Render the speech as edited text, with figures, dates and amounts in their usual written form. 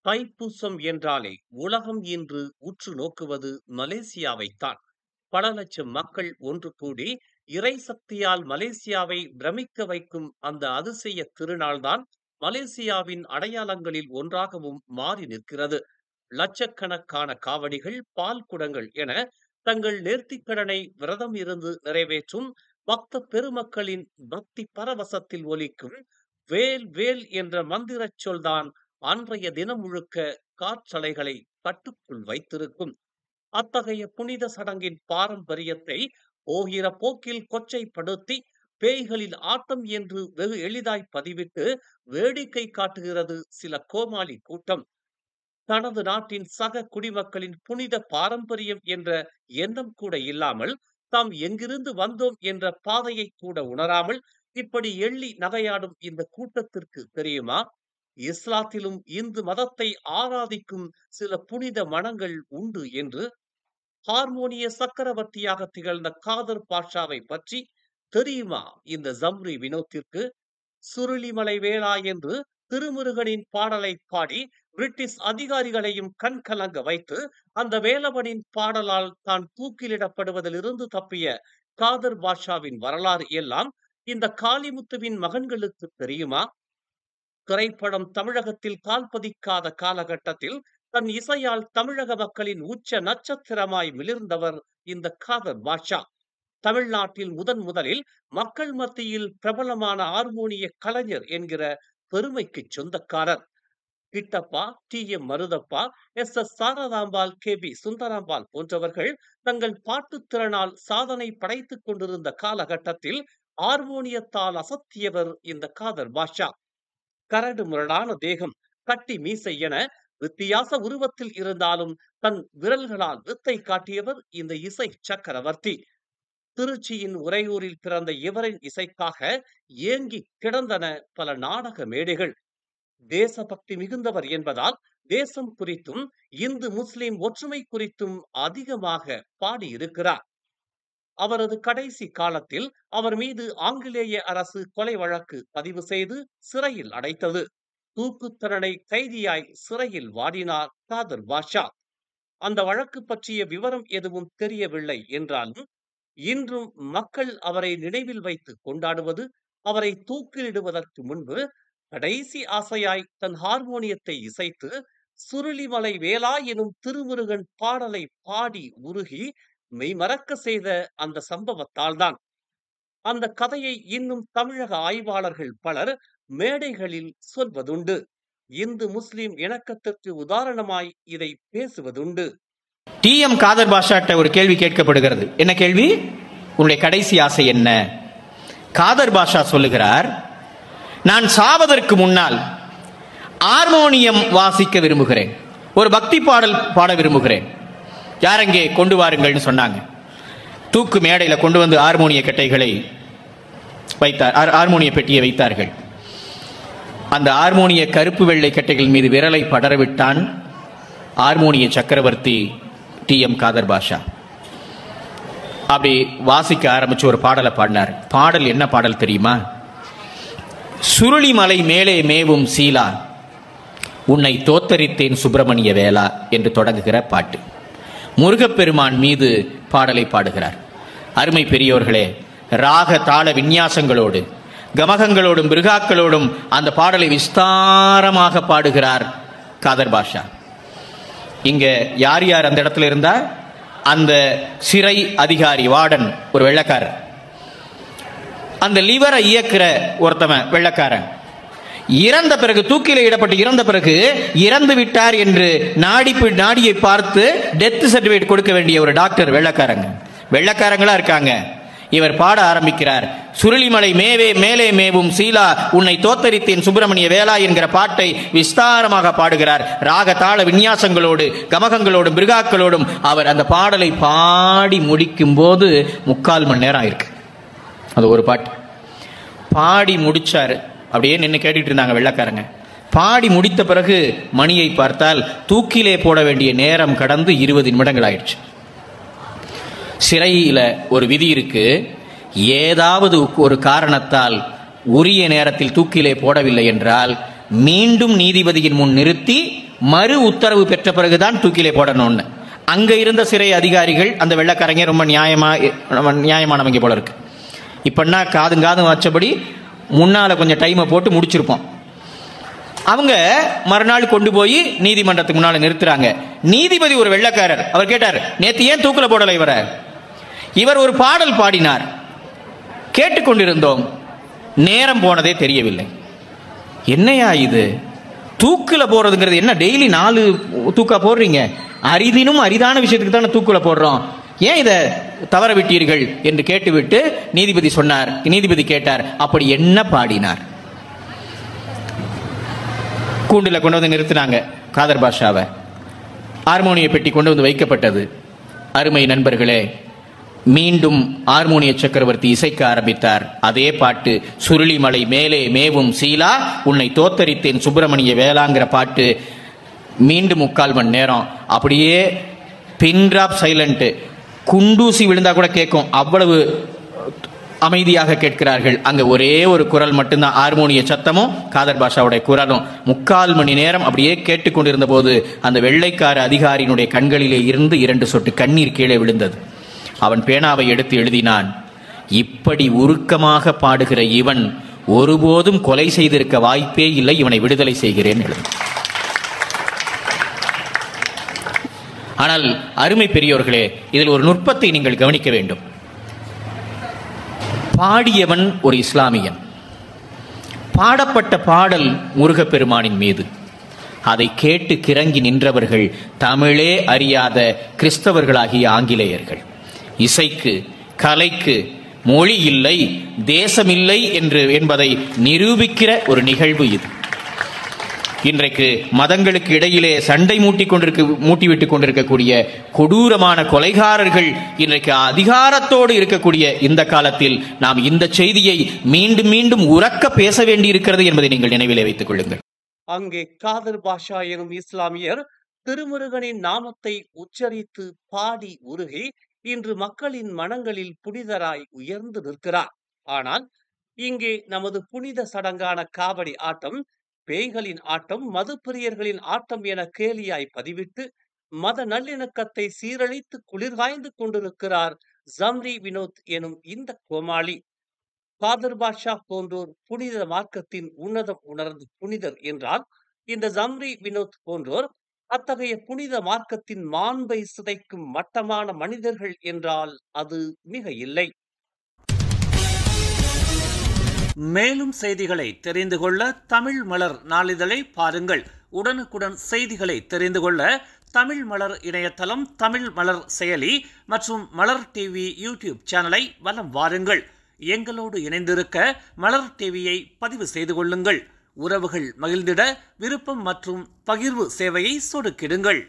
தைப்பூசம் என்றாலே உலகம் இன்று உற்று நோக்குவது மலேசியாவைத்தான். பல லட்சம் மக்கள் ஒன்று கூடி இறை சக்தியால் மலேசியாவை பிரமிக்க வைக்கும் அந்த அதிசய திருநாள்தான் மலேசியாவின் அடையாளங்களில் ஒன்றாகவும் மாறி நிற்கிறது. லட்சக்கணக்கான காவடிகள், பால் குடங்கள் என தங்கள் நேர்த்திக்கடனை விரதம் இருந்து நிறைவேற்றும் பக்த பெருமக்களின் பக்தி பரவசத்தில் ஒலிக்கும் வேல் வேல் என்ற மந்திரச் சொல்தான் அன்றைய தினம் முழுக்க காற்றலைகளை கட்டுக்குள் வைத்திருக்கும். அத்தகைய புனித சடங்கின் பாரம்பரியத்தை போகிற போக்கில் கொச்சைப்படுத்தி பேய்களின் ஆட்டம் என்று வெகு எளிதாய் பதிவிட்டு வேடிக்கை காட்டுகிறது சில கோமாளி கூட்டம். தனது நாட்டின் சக குடிமக்களின் புனித பாரம்பரியம் என்ற எண்ணம் கூட இல்லாமல், தாம் எங்கிருந்து வந்தோம் என்ற பாதையை கூட உணராமல் இப்படி எள்ளி நகையாடும் இந்த கூட்டத்திற்கு தெரியுமா, இஸ்லாத்திலும் இந்து மதத்தை ஆராதிக்கும் சில புனித மனங்கள் உண்டு என்று? ஹார்மோனிய சக்கரவர்த்தியாக திகழ்ந்த காதர் பாட்ஷாவை பற்றி தெரியுமா இந்த ஜம்ரி வினோத்திற்கு? சுருளிமலை வேளா என்று திருமுருகனின் பாடலை பாடி பிரிட்டிஷ் அதிகாரிகளையும் கண்கலங்க வைத்து அந்த வேலவனின் பாடலால் தான் தூக்கிலிடப்படுவதிலிருந்து தப்பிய காதர் பாட்ஷாவின் வரலாறு எல்லாம் இந்த காளிமுத்துவின் மகன்களுக்கு தெரியுமா? திரைப்படம் தமிழகத்தில் கால் பதிக்காத காலகட்டத்தில் தன் இசையால் தமிழக மக்களின் உச்ச நட்சத்திரமாய் மிளிர்ந்தவர் இந்த காதர் பாட்ஷா. தமிழ்நாட்டில் முதலில் மக்கள் மத்தியில் பிரபலமான ஹார்மோனிய கலைஞர் என்கிற பெருமைக்கு சொந்தக்காரர். Kittappa, T M. Marudhappa, S S. Sarathambal, K P. Sundarambal போன்றவர்கள் தங்கள் பாட்டுத் திறனால் சாதனை படைத்துக் கொண்டிருந்த காலகட்டத்தில் ஹார்மோனியத்தால் அசத்தியவர் இந்த காதர் பாட்ஷா. கரடு முரடான தேகம், கட்டி மீசை என வித்தியாச உருவத்தில் இருந்தாலும் தன் விரல்களால் வித்தை காட்டியவர் இந்த இசை சக்கரவர்த்தி. திருச்சியின் உறையூரில் பிறந்த இவரின் இசைக்காக ஏங்கி கிடந்தன பல நாடக மேடைகள். தேசபக்தி மிகுந்தவர் என்பதால் தேசம் குறித்தும் இந்து முஸ்லிம் ஒற்றுமை குறித்தும் அதிகமாக பாடியிருக்கிறார். அவரது கடைசி காலத்தில் அவர் மீது ஆங்கிலேய அரசு கொலை வழக்கு பதிவு செய்து சிறையில் அடைத்தது. தூக்கு தண்டனை கைதியாய் சிறையில் வாடினார் காதர் பாட்ஷா. அந்த வழக்கு பற்றிய விவரம் எதுவும் தெரியவில்லை என்றாலும் இன்றும் மக்கள் அவரை நினைவில் வைத்து கொண்டாடுவது, அவரை தூக்கிலிடுவதற்கு முன்பு கடைசி ஆசையாய் தன் ஹார்மோனியத்தை இசைத்து சுருளிமலை வேளா எனும் திருமுருகன் பாடலை பாடி உருகி மெய்மறக்க செய்த அந்த சம்பவத்தால் தான். அந்த கதையை இன்னும் தமிழக ஆய்வாளர்கள் பலர் மேடைகளில் சொல்வதுண்டு. இந்து முஸ்லிம் இணக்கத்திற்கு உதாரணமாய் இதை பேசுவதுண்டு. டி.எம். காதர் பாட்ஷாட்ட ஒரு கேள்வி கேட்கப்படுகிறது. என்ன கேள்வி? உன்னுடைய கடைசி ஆசை என்ன? காதர் பாட்ஷா சொல்லுகிறார், நான் சாவதற்கு முன்னால் ஹார்மோனியம் வாசிக்க விரும்புகிறேன், ஒரு பக்தி பாடல் பாட விரும்புகிறேன். யாரெங்கே கொண்டு வாருங்கள்னு சொன்னாங்க. தூக்கு மேடையில் கொண்டு வந்து ஹார்மோனிய கட்டைகளை வைத்தார், ஹார்மோனிய பெட்டியை வைத்தார்கள். அந்த ஹார்மோனிய கருப்பு வெள்ளை கட்டைகள் மீது விரலை படரவிட்டான் ஹார்மோனிய சக்கரவர்த்தி டி.எம். காதர் பாட்ஷா. அப்படி வாசிக்க ஆரம்பிச்சு ஒரு பாடலை பாடினார். பாடல் என்ன பாடல் தெரியுமா? சுருளிமலை மேலே மேவும் சீலா, உன்னை தோத்தரித்தேன் சுப்பிரமணிய வேளா என்று தொடங்குகிற பாட்டு. முருகப்பெருமான் மீது பாடலை பாடுகிறார். அருமை பெரியோர்களே, ராக தாள விந்யாசங்களோடு கமகங்களோடும் மிருகாக்களோடும் அந்த பாடலை விஸ்தாரமாக பாடுகிறார் காதர் பாட்ஷா. இங்க யார் யார் அந்த இடத்துல இருந்தா? அந்த சிறை அதிகாரி வார்டன் ஒரு வெள்ளைக்காரன், அந்த லிவரை இயக்குற ஒருத்தவன் வெள்ளைக்காரன், இறந்த பிறகு தூக்கில இடப்பட்டு இறந்த பிறகு இறந்து விட்டார் என்று நாடியை பார்த்து டெத் சர்டிபிகேட் கொடுக்க வேண்டிய ஒரு டாக்டர் வெள்ளைக்காரங்களா இருக்காங்க. இவர் பாட ஆரம்பிக்கிறார். சுருளிமலை மேலே மேவும் சீலா, உன்னை தோத்தரித்தேன் சுப்பிரமணிய வேளா என்கிற பாட்டை விஸ்தாரமாக பாடுகிறார். ராக தாள விந்யாசங்களோடு கமகங்களோடும் மிருகாக்களோடும் அவர் அந்த பாடலை பாடி முடிக்கும் போது 3/4 மணி நேரம் இருக்கு. அது ஒரு பாட்டு பாடி முடிச்சாரு. அப்படியே நின்று கேட்டுட்டு இருந்தாங்க வெள்ளைக்காரங்க. பாடி முடித்த பிறகு மணியை பார்த்தால் தூக்கிலே போட வேண்டிய நேரம் கடந்து 20 நிமிடங்கள் ஆயிடுச்சு. சிறையில ஒரு விதி இருக்கு, ஏதாவது ஒரு காரணத்தால் உரிய நேரத்தில் தூக்கிலே போடவில்லை என்றால் மீண்டும் நீதிபதியின் முன் நிறுத்தி மறு உத்தரவு பெற்ற பிறகுதான் தூக்கிலே போடணும்னு. அங்க இருந்த சிறை அதிகாரிகள் அந்த வெள்ளக்காரங்க ரொம்ப நியாயமானவங்க போல இருக்கு. இப்பன்னா காதும் வச்சபடி முன்னால கொஞ்சம் டைமை போட்டு முடிச்சிருப்போம். அவங்க மறுநாள் கொண்டு போய் நீதிமன்றத்துக்கு முன்னால நிறுத்துறாங்க. நீதிபதி ஒரு வெள்ளக்காரர், அவர் கேட்டார், நேத்து ஏன் தூக்கில போடல இவர் ஒரு பாடல் பாடினார், கேட்டுக்கொண்டிருந்தோம், நேரம் போனதே தெரியவில்லை. என்னையா இது, தூக்கில போறதுங்கிறது என்ன, டெய்லி 4 தூக்கா போடுறீங்க, அரிதினும் அரிதான விஷயத்துக்கு தானே தூக்கில போடுறோம், ஏன் இதை தவற விட்டீர்கள் என்று கேட்டுவிட்டு நீதிபதி கேட்டார், அப்படி என்ன பாடினார்? கூண்டுல கொண்டு வந்து நிறுத்தினாங்க காதர் பாஷாவை. ஹார்மோனிய பெட்டி கொண்டு வந்து வைக்கப்பட்டது. அருமை நண்பர்களே, மீண்டும் ஹார்மோனிய சக்கரவர்த்தி இசைக்க ஆரம்பித்தார். அதே பாட்டு, சுருளிமலை மேலே மேவும் சீலா உன்னை தோத்தரித்தேன் சுப்பிரமணிய வேளாங்கிற பாட்டு. மீண்டும் 3/4 மணி நேரம் அப்படியே பின் டிராப் சைலண்ட், குண்டூசி விழுந்தா கூட கேட்கும், அவ்வளவு அமைதியாக கேட்கிறார்கள். அங்க ஒரே ஒரு குரல் மட்டும்தான், ஹார்மோனிய சத்தமும் காதர் பாஷாவுடைய குரலும். 3/4 மணி நேரம் அப்படியே கேட்டுக்கொண்டிருந்த போது அந்த வெள்ளைக்கார அதிகாரியினுடைய கண்களிலே இருந்து 2 சொட்டு கண்ணீர் கீழே விழுந்தது. அவன் பேனாவை எடுத்து எழுதினான், இப்படி உருக்கமாக பாடுகிற இவன் ஒருபோதும் கொலை செய்திருக்க வாய்ப்பே இல்லை, இவனை விடுதலை செய்கிறேன் எழுது. ஆனால் அருமை பெரியோர்களே, இதில் ஒரு நுட்பத்தை நீங்கள் கவனிக்க வேண்டும். பாடியவன் ஒரு இஸ்லாமியன், பாடப்பட்ட பாடல் முருகப்பெருமானின் மீது. அதை கேட்டு கிறங்கி நின்றவர்கள் தமிழே அறியாத கிறிஸ்தவர்களாகிய ஆங்கிலேயர்கள். இசைக்கு, கலைக்கு மொழி இல்லை, தேசமில்லை என்பதை நிரூபிக்கிற ஒரு நிகழ்வு இது. இன்றைக்கு மதங்களுக்கு இடையிலே சண்டை மூட்டிவிட்டுக் கொண்டிருக்கக்கூடிய கொடூரமான கொலைகாரர்கள் இன்றைக்கு அதிகாரத்தோடு இருக்கக்கூடிய இந்த காலத்தில் நாம் இந்த செய்தியை மீண்டும் மீண்டும் உரக்க பேச வேண்டியிருக்கிறது என்பதை நீங்கள் நினைவிலே வைத்துக் கொள்ளுங்கள். அங்கே காதர் பாஷா எனும் இஸ்லாமியர் திருமுருகனின் நாமத்தை உச்சரித்து பாடி உருகி இன்று மக்களின் மனங்களில் புனிதராய் உயர்ந்து நிற்கிறார். ஆனால் இங்கே நமது புனித சடங்கான காவடி ஆட்டம், பேய்களின் ஆட்டம், மதுப்பிரியர்களின் ஆட்டம் என கேலியாய் பதிவிட்டு மத நல்லிணக்கத்தை சீரழித்து குளிர்காய்ந்து கொண்டிருக்கிறார் ஜம்ரி வினோத் எனும் இந்த கோமாளி. காதர் பாஷா போன்றோர் புனித மார்க்கத்தின் உன்னதம் உணர்ந்து புனிதர் என்றால், இந்த ஜம்ரி வினோத் போன்றோர் அத்தகைய புனித மார்க்கத்தின் மாண்பை சிதைக்கும் மட்டமான மனிதர்கள் என்றால் அது மிக இல்லை. மேலும் செய்திகளை தெரிந்து கொள்ள தமிழ் மலர் நாளிதழை பாருங்கள். உடனுக்குடன் செய்திகளை தெரிந்து கொள்ள தமிழ் மலர் இணையதளம், தமிழ் மலர் செயலி மற்றும் மலர் டிவி யூடியூப் சேனலை வலம் வாருங்கள். எங்களோடு இணைந்திருக்க மலர் டிவியை பதிவு செய்து கொள்ளுங்கள். உறவுகள் மகிழ்ந்திட விருப்பம் மற்றும் பகிர்வு சேவையை சொடுக்கிடுங்கள்.